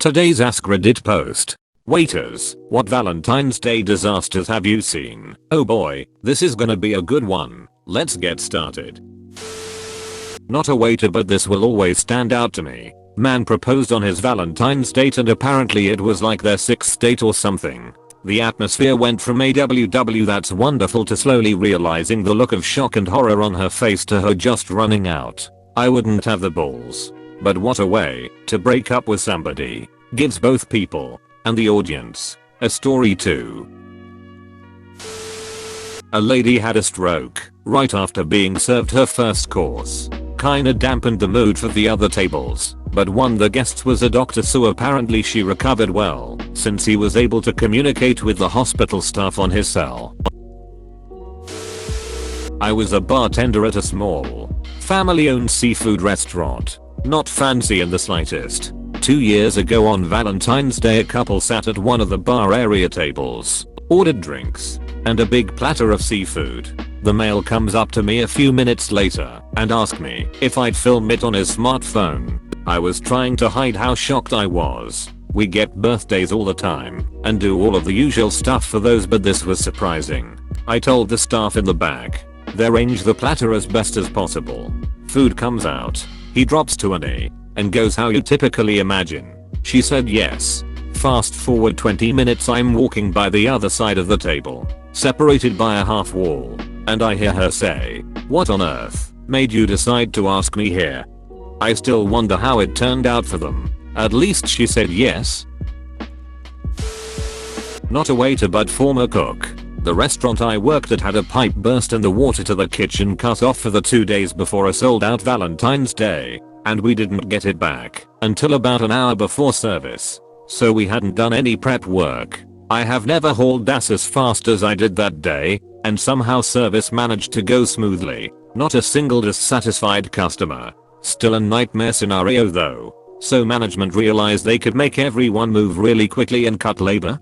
Today's AskReddit post. Waiters, what Valentine's Day disasters have you seen? Oh boy, this is gonna be a good one. Let's get started. Not a waiter, but this will always stand out to me. Man proposed on his Valentine's date and apparently it was like their 6th date or something. The atmosphere went from AWW that's wonderful to slowly realizing the look of shock and horror on her face to her just running out. I wouldn't have the balls. But what a way to break up with somebody. Gives both people and the audience a story too. A lady had a stroke right after being served her first course. Kinda dampened the mood for the other tables, but one of the guests was a doctor, so apparently she recovered well since he was able to communicate with the hospital staff on his cell. I was a bartender at a small family-owned seafood restaurant. Not fancy in the slightest. 2 years ago on Valentine's Day, a couple sat at one of the bar area tables, ordered drinks and a big platter of seafood. The male comes up to me a few minutes later and asked me if I'd film it on his smartphone. I was trying to hide how shocked I was. We get birthdays all the time and do all of the usual stuff for those, but this was surprising. I told the staff in the back. They arrange the platter as best as possible. Food comes out. He drops to an A and goes, "How you typically imagine." She said yes. Fast forward 20 minutes, I'm walking by the other side of the table, separated by a half wall, and I hear her say, "What on earth made you decide to ask me here?" I still wonder how it turned out for them. At least she said yes. Not a waiter but former cook. The restaurant I worked at had a pipe burst and the water to the kitchen cut off for the 2 days before a sold out Valentine's Day, and we didn't get it back until about an hour before service. So we hadn't done any prep work. I have never hauled ass as fast as I did that day, and somehow service managed to go smoothly. Not a single dissatisfied customer. Still a nightmare scenario though. So management realized they could make everyone move really quickly and cut labor.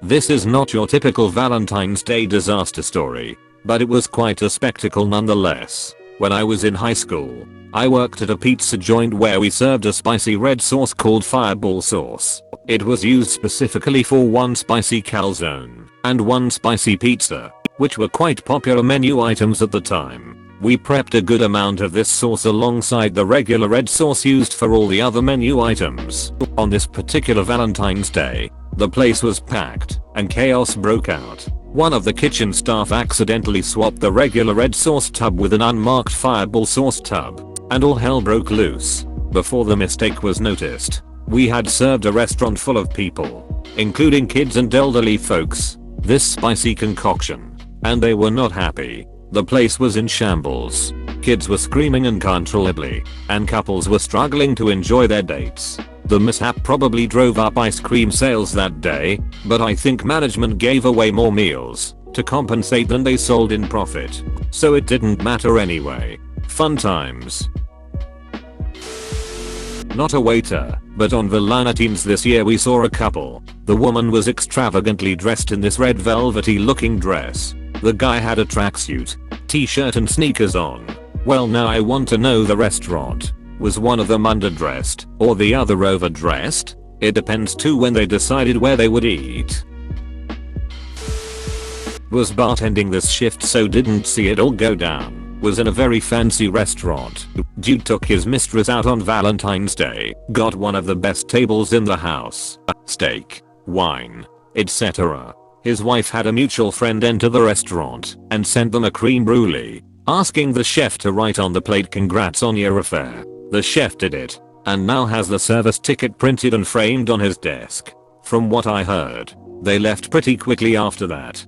This is not your typical Valentine's Day disaster story, but it was quite a spectacle nonetheless. When I was in high school, I worked at a pizza joint where we served a spicy red sauce called Fireball sauce. It was used specifically for one spicy calzone and one spicy pizza, which were quite popular menu items at the time. We prepped a good amount of this sauce alongside the regular red sauce used for all the other menu items. On this particular Valentine's Day, the place was packed and chaos broke out. One of the kitchen staff accidentally swapped the regular red sauce tub with an unmarked Fireball sauce tub, and all hell broke loose. Before the mistake was noticed, we had served a restaurant full of people, including kids and elderly folks, this spicy concoction, and they were not happy. The place was in shambles. Kids were screaming uncontrollably, and couples were struggling to enjoy their dates. The mishap probably drove up ice cream sales that day, but I think management gave away more meals to compensate than they sold in profit. So it didn't matter anyway. Fun times. Not a waiter, but on Valentine's this year we saw a couple. The woman was extravagantly dressed in this red velvety looking dress. The guy had a tracksuit, t-shirt and sneakers on. Well, now I want to know the restaurant. Was one of them underdressed or the other overdressed? It depends too when they decided where they would eat. Was bartending this shift so didn't see it all go down. Was in a very fancy restaurant. Dude took his mistress out on Valentine's Day. Got one of the best tables in the house. Steak, wine, etc. His wife had a mutual friend enter the restaurant and sent them a creme brulee, asking the chef to write on the plate, "Congrats on your affair." The chef did it, and now has the service ticket printed and framed on his desk. From what I heard, they left pretty quickly after that.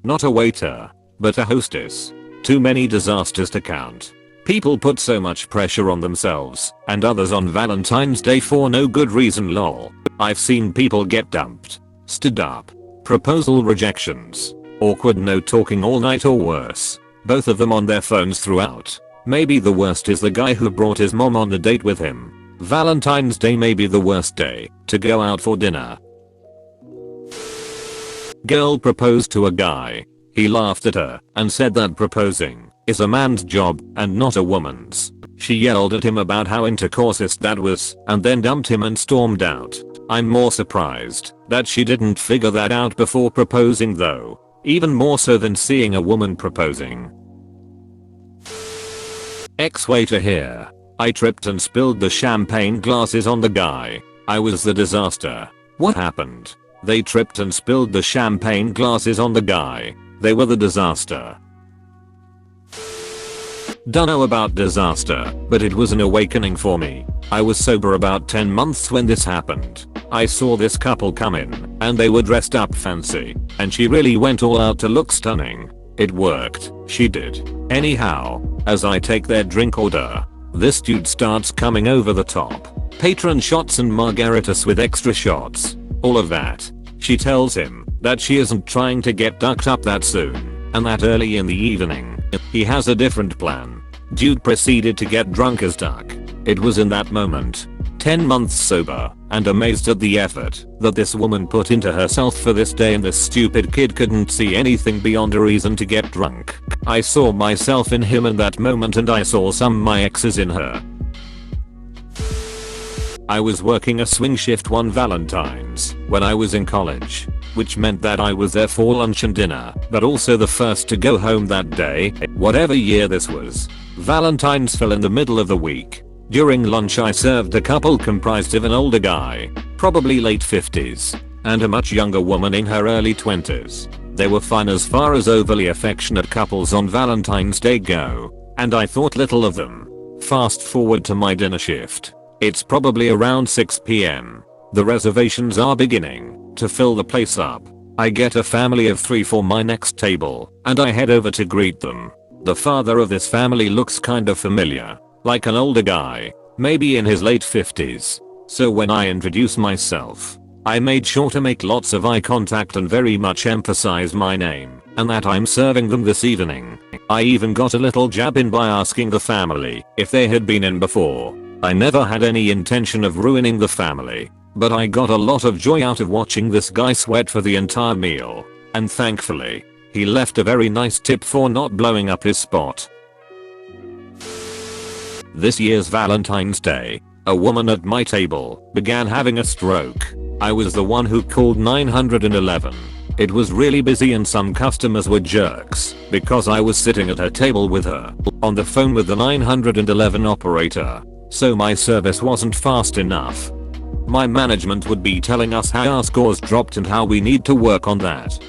Not a waiter, but a hostess. Too many disasters to count. People put so much pressure on themselves and others on Valentine's Day for no good reason, lol. I've seen people get dumped, stood up, proposal rejections, awkward no talking all night or worse, both of them on their phones throughout. Maybe the worst is the guy who brought his mom on the date with him. Valentine's Day may be the worst day to go out for dinner. Girl proposed to a guy. He laughed at her and said that proposing is a man's job and not a woman's. She yelled at him about how intercoursist that was and then dumped him and stormed out. I'm more surprised that she didn't figure that out before proposing though. Even more so than seeing a woman proposing. Ex-waiter here. I tripped and spilled the champagne glasses on the guy. I was the disaster. What happened? They tripped and spilled the champagne glasses on the guy. They were the disaster. Dunno about disaster, but it was an awakening for me. I was sober about 10 months when this happened. I saw this couple come in, and they were dressed up fancy, and she really went all out to look stunning. It worked, she did. Anyhow, as I take their drink order, this dude starts coming over the top. Patron shots and margaritas with extra shots. All of that. She tells him that she isn't trying to get ducked up that soon, and that early in the evening, he has a different plan. Dude proceeded to get drunk as duck. It was in that moment, 10 months sober, and amazed at the effort that this woman put into herself for this day, and this stupid kid couldn't see anything beyond a reason to get drunk. I saw myself in him in that moment, and I saw some of my exes in her. I was working a swing shift one Valentine's when I was in college, which meant that I was there for lunch and dinner, but also the first to go home that day, whatever year this was. Valentine's fell in the middle of the week. During lunch I served a couple comprised of an older guy, probably late 50s, and a much younger woman in her early 20s. They were fine as far as overly affectionate couples on Valentine's Day go, and I thought little of them. Fast forward to my dinner shift. It's probably around 6 PM. The reservations are beginning to fill the place up. I get a family of 3 for my next table, and I head over to greet them. The father of this family looks kinda familiar, like an older guy, maybe in his late 50s. So when I introduce myself, I made sure to make lots of eye contact and very much emphasize my name and that I'm serving them this evening. I even got a little jab in by asking the family if they had been in before. I never had any intention of ruining the family, but I got a lot of joy out of watching this guy sweat for the entire meal, and thankfully, he left a very nice tip for not blowing up his spot. This year's Valentine's Day, a woman at my table began having a stroke. I was the one who called 911. It was really busy and some customers were jerks because I was sitting at her table with her on the phone with the 911 operator. So my service wasn't fast enough. My management would be telling us how our scores dropped and how we need to work on that.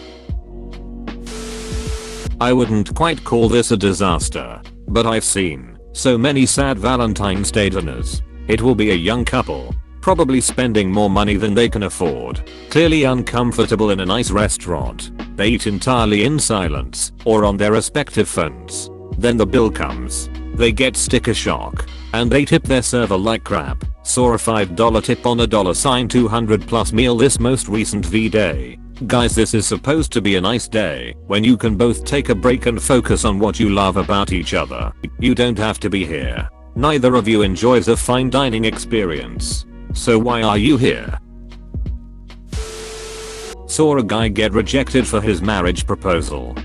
I wouldn't quite call this a disaster, but I've seen so many sad Valentine's Day dinners. It will be a young couple, probably spending more money than they can afford, clearly uncomfortable in a nice restaurant. They eat entirely in silence or on their respective phones. Then the bill comes. They get sticker shock, and they tip their server like crap. Saw a $5 tip on a $200 plus meal this most recent V-Day. Guys, this is supposed to be a nice day when you can both take a break and focus on what you love about each other. You don't have to be here. Neither of you enjoys a fine dining experience. So why are you here? Saw a guy get rejected for his marriage proposal.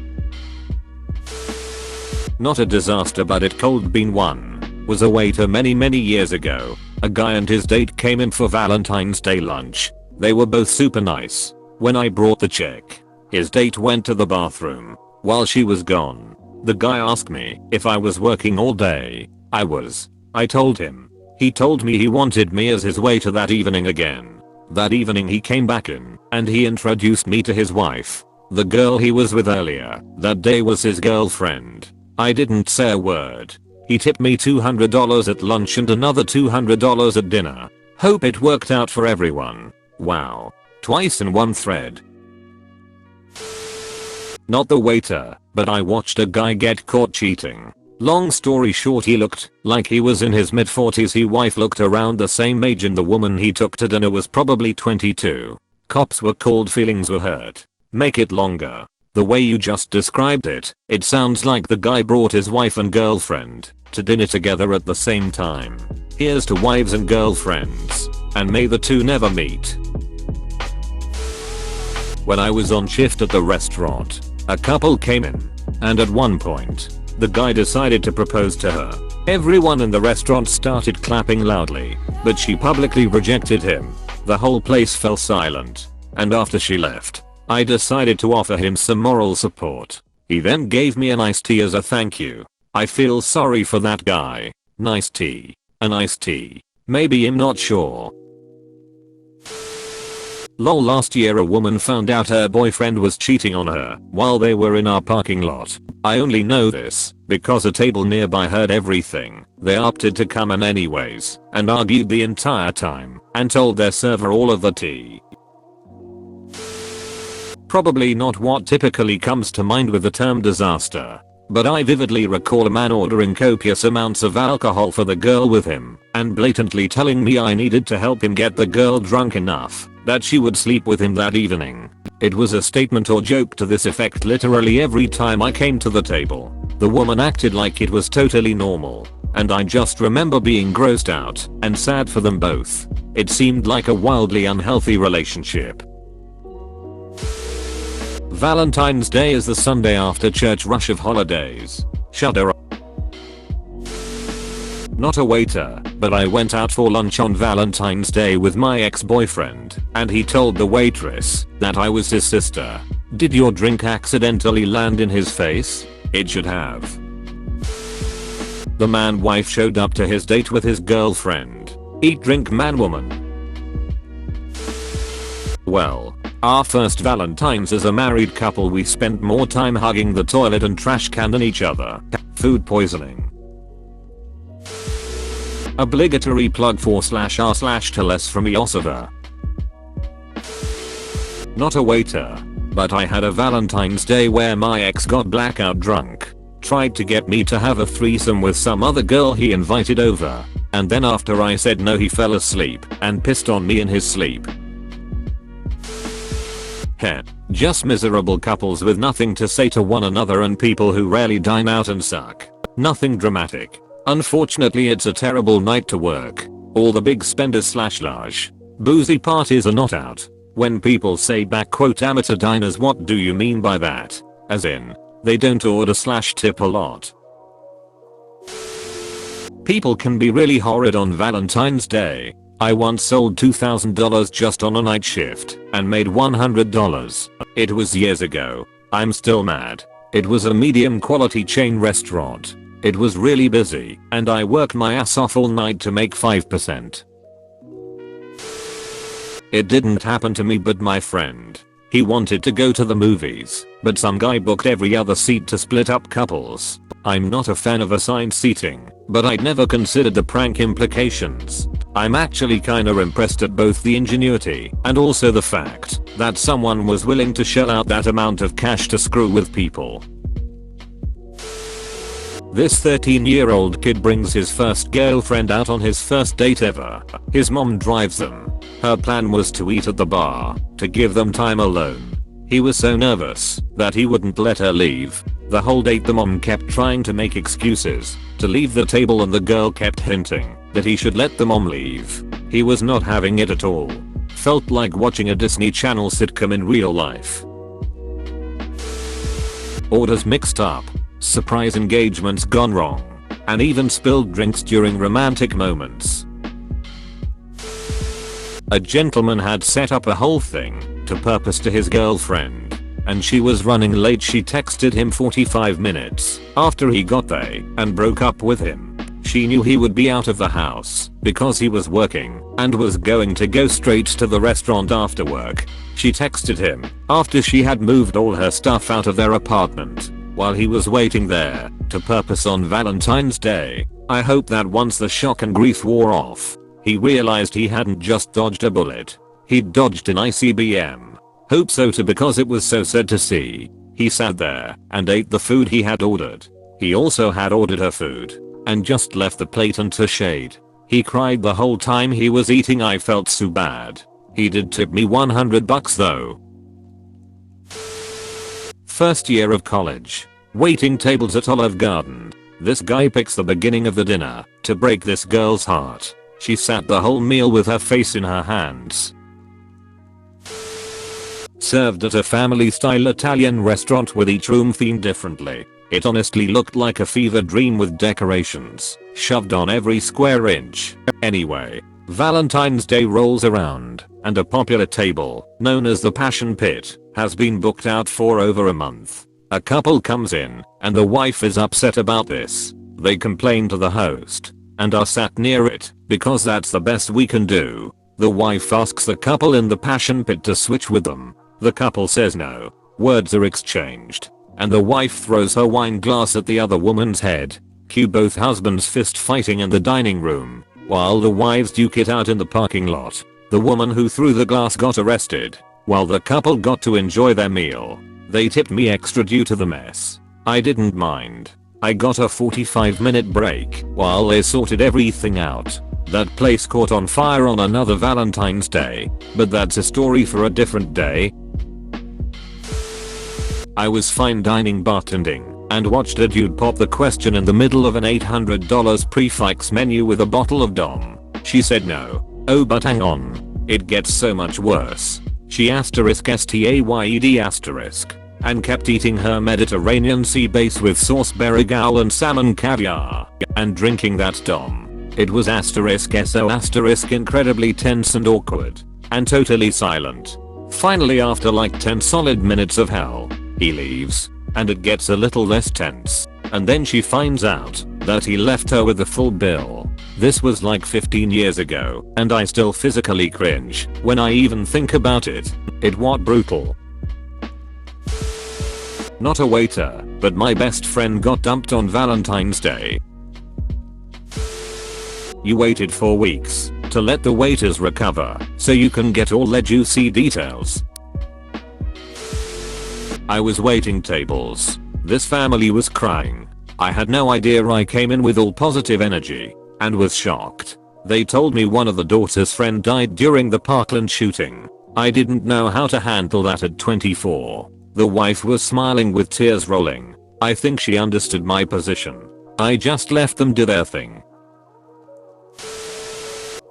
Not a disaster, but it could been one. Was a waiter many years ago. A guy and his date came in for Valentine's Day lunch. They were both super nice. When I brought the check, his date went to the bathroom. While she was gone, the guy asked me if I was working all day. I was. I told him. He told me he wanted me as his waiter that evening again. That evening he came back in and he introduced me to his wife. The girl he was with earlier that day was his girlfriend. I didn't say a word. He tipped me $200 at lunch and another $200 at dinner. Hope it worked out for everyone. Wow. Twice in one thread. Not the waiter, but I watched a guy get caught cheating. Long story short, he looked like he was in his mid-40s. His wife looked around the same age and the woman he took to dinner was probably 22. Cops were called, feelings were hurt. Make it longer. The way you just described it, it sounds like the guy brought his wife and girlfriend to dinner together at the same time. Here's to wives and girlfriends, and may the two never meet. When I was on shift at the restaurant, a couple came in, and at one point, the guy decided to propose to her. Everyone in the restaurant started clapping loudly, but she publicly rejected him. The whole place fell silent, and after she left, I decided to offer him some moral support. He then gave me an iced tea as a thank you. I feel sorry for that guy. Nice tea. An iced tea. Maybe, I'm not sure. Lol, last year a woman found out her boyfriend was cheating on her while they were in our parking lot. I only know this because a table nearby heard everything. They opted to come in anyways and argued the entire time and told their server all of the tea. Probably not what typically comes to mind with the term disaster, but I vividly recall a man ordering copious amounts of alcohol for the girl with him and blatantly telling me I needed to help him get the girl drunk enough that she would sleep with him that evening. It was a statement or joke to this effect literally every time I came to the table. The woman acted like it was totally normal, and I just remember being grossed out and sad for them both. It seemed like a wildly unhealthy relationship. Valentine's Day is the Sunday after church rush of holidays. Shudder. Not a waiter, but I went out for lunch on Valentine's Day with my ex-boyfriend, and he told the waitress that I was his sister. Did your drink accidentally land in his face? It should have. The man-wife showed up to his date with his girlfriend. Eat, drink, man, woman. Well, our first Valentine's as a married couple, we spent more time hugging the toilet and trash can than each other. Food poisoning. Obligatory plug /r/to-less from Iosova. Not a waiter, but I had a Valentine's Day where my ex got blackout drunk, tried to get me to have a threesome with some other girl he invited over, and then after I said no he fell asleep and pissed on me in his sleep. Heh, just miserable couples with nothing to say to one another and people who rarely dine out and suck. Nothing dramatic. Unfortunately, it's a terrible night to work. All the big spenders / large boozy parties are not out. When people say "amateur diners," what do you mean by that? As in, they don't order / tip a lot. People can be really horrid on Valentine's Day. I once sold $2,000 just on a night shift and made $100. It was years ago. I'm still mad. It was a medium quality chain restaurant. It was really busy and I worked my ass off all night to make 5%. It didn't happen to me but my friend. He wanted to go to the movies, but some guy booked every other seat to split up couples. I'm not a fan of assigned seating, but I'd never considered the prank implications. I'm actually kinda impressed at both the ingenuity and also the fact that someone was willing to shell out that amount of cash to screw with people. This 13-year-old kid brings his first girlfriend out on his first date ever. His mom drives them. Her plan was to eat at the bar, to give them time alone. He was so nervous that he wouldn't let her leave. The whole date the mom kept trying to make excuses to leave the table and the girl kept hinting that he should let the mom leave. He was not having it at all. Felt like watching a Disney Channel sitcom in real life. Orders mixed up. Surprise engagements gone wrong, and even spilled drinks during romantic moments. A gentleman had set up a whole thing to purpose to his girlfriend, and she was running late. She texted him 45 minutes after he got there and broke up with him. She knew he would be out of the house because he was working and was going to go straight to the restaurant after work. She texted him after she had moved all her stuff out of their apartment while he was waiting there to purpose on Valentine's Day. I hope that once the shock and grief wore off, he realized he hadn't just dodged a bullet, he'd dodged an ICBM. Hope so too, because it was so sad to see. He sat there and ate the food he had ordered. He also had ordered her food and just left the plate unto shade. He cried the whole time he was eating. I felt so bad. He did tip me $100 though. First year of college. Waiting tables at Olive Garden. This guy picks the beginning of the dinner to break this girl's heart. She sat the whole meal with her face in her hands. Served at a family style Italian restaurant with each room themed differently. It honestly looked like a fever dream with decorations shoved on every square inch. Anyway, Valentine's Day rolls around, and a popular table, known as the Passion Pit, has been booked out for over a month. A couple comes in, and the wife is upset about this. They complain to the host, and are sat near it, because that's the best we can do. The wife asks the couple in the Passion Pit to switch with them. The couple says no. Words are exchanged, and the wife throws her wine glass at the other woman's head. Cue both husbands fist fighting in the dining room, while the wives duke it out in the parking lot. The woman who threw the glass got arrested, while the couple got to enjoy their meal. They tipped me extra due to the mess. I didn't mind. I got a 45-minute break while they sorted everything out. That place caught on fire on another Valentine's Day, but that's a story for a different day. I was fine dining bartending and watched a dude pop the question in the middle of an $800 prix menu with a bottle of Dom. She said no. Oh, but hang on. It gets so much worse. She *stayed* and kept eating her Mediterranean sea base with sauce berrigal and salmon caviar and drinking that Dom. It was *so* incredibly tense and awkward and totally silent. Finally, after like 10 solid minutes of hell, he leaves, and it gets a little less tense, and then she finds out that he left her with the full bill. This was like 15 years ago, and I still physically cringe when I even think about it. It was brutal. Not a waiter, but my best friend got dumped on Valentine's Day. You waited 4 weeks to let the waiters recover so you can get all the juicy details. I was waiting tables. This family was crying. I had no idea. I came in with all positive energy and was shocked. They told me one of the daughter's friend died during the Parkland shooting. I didn't know how to handle that at 24. The wife was smiling with tears rolling. I think she understood my position. I just left them do their thing.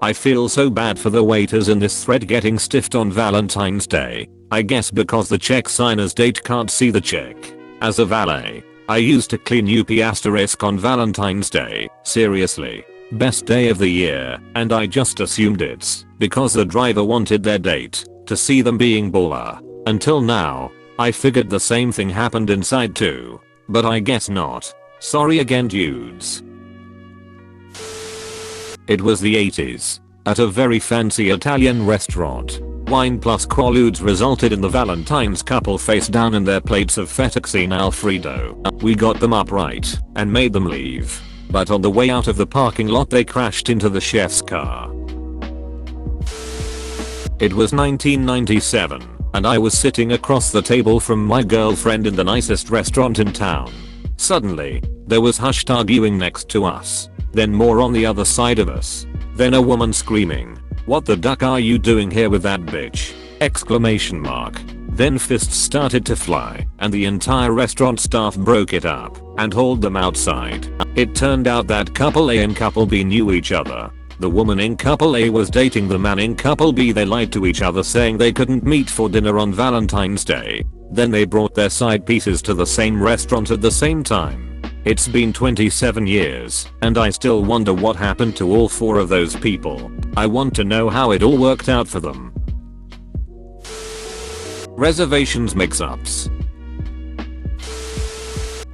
I feel so bad for the waiters in this thread getting stiffed on Valentine's Day. I guess because the check signer's date can't see the check. As a valet, I used to clean UP * on Valentine's Day. Seriously. Best day of the year, and I just assumed it's because the driver wanted their date to see them being baller. Until now, I figured the same thing happened inside too. But I guess not. Sorry again, dudes. It was the 80s. At a very fancy Italian restaurant, wine plus quaaludes resulted in the Valentine's couple face down in their plates of fettuccine alfredo. We got them upright and made them leave. But on the way out of the parking lot they crashed into the chef's car. It was 1997, and I was sitting across the table from my girlfriend in the nicest restaurant in town. Suddenly, there was hushed arguing next to us. Then more on the other side of us. Then a woman screaming, "What the duck are you doing here with that bitch?" Then fists started to fly, and the entire restaurant staff broke it up and hauled them outside. It turned out that couple A and couple B knew each other. The woman in couple A was dating the man in couple B. They lied to each other saying they couldn't meet for dinner on Valentine's Day. Then they brought their side pieces to the same restaurant at the same time. It's been 27 years, and I still wonder what happened to all 4 of those people. I want to know how it all worked out for them. Reservations mix-ups.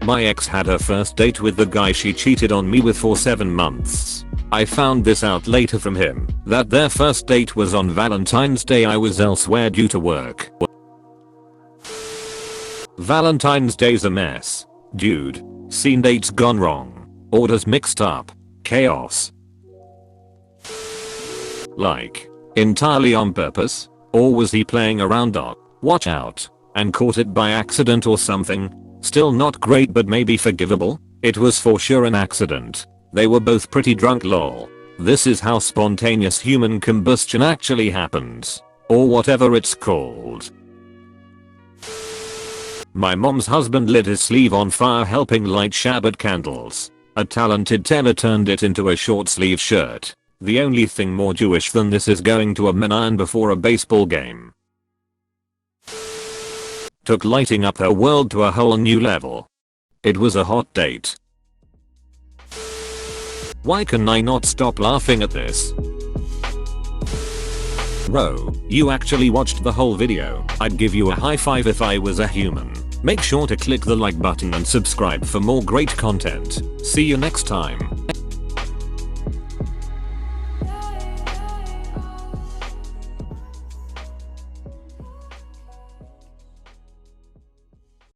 My ex had her first date with the guy she cheated on me with for 7 months. I found this out later from him, that their first date was on Valentine's Day. I was elsewhere due to work. Valentine's Day's a mess. Dude. Scene dates gone wrong. Orders mixed up. Chaos. Like, entirely on purpose? Or was he playing around? Watch out. And caught it by accident or something? Still not great, but maybe forgivable? It was for sure an accident. They were both pretty drunk, lol. This is how spontaneous human combustion actually happens. Or whatever it's called. My mom's husband lit his sleeve on fire helping light Shabbat candles. A talented tailor turned it into a short sleeve shirt. The only thing more Jewish than this is going to a minyan before a baseball game. Took lighting up her world to a whole new level. It was a hot date. Why can I not stop laughing at this? Bro, you actually watched the whole video. I'd give you a high five if I was a human. Make sure to click the like button and subscribe for more great content. See you next time.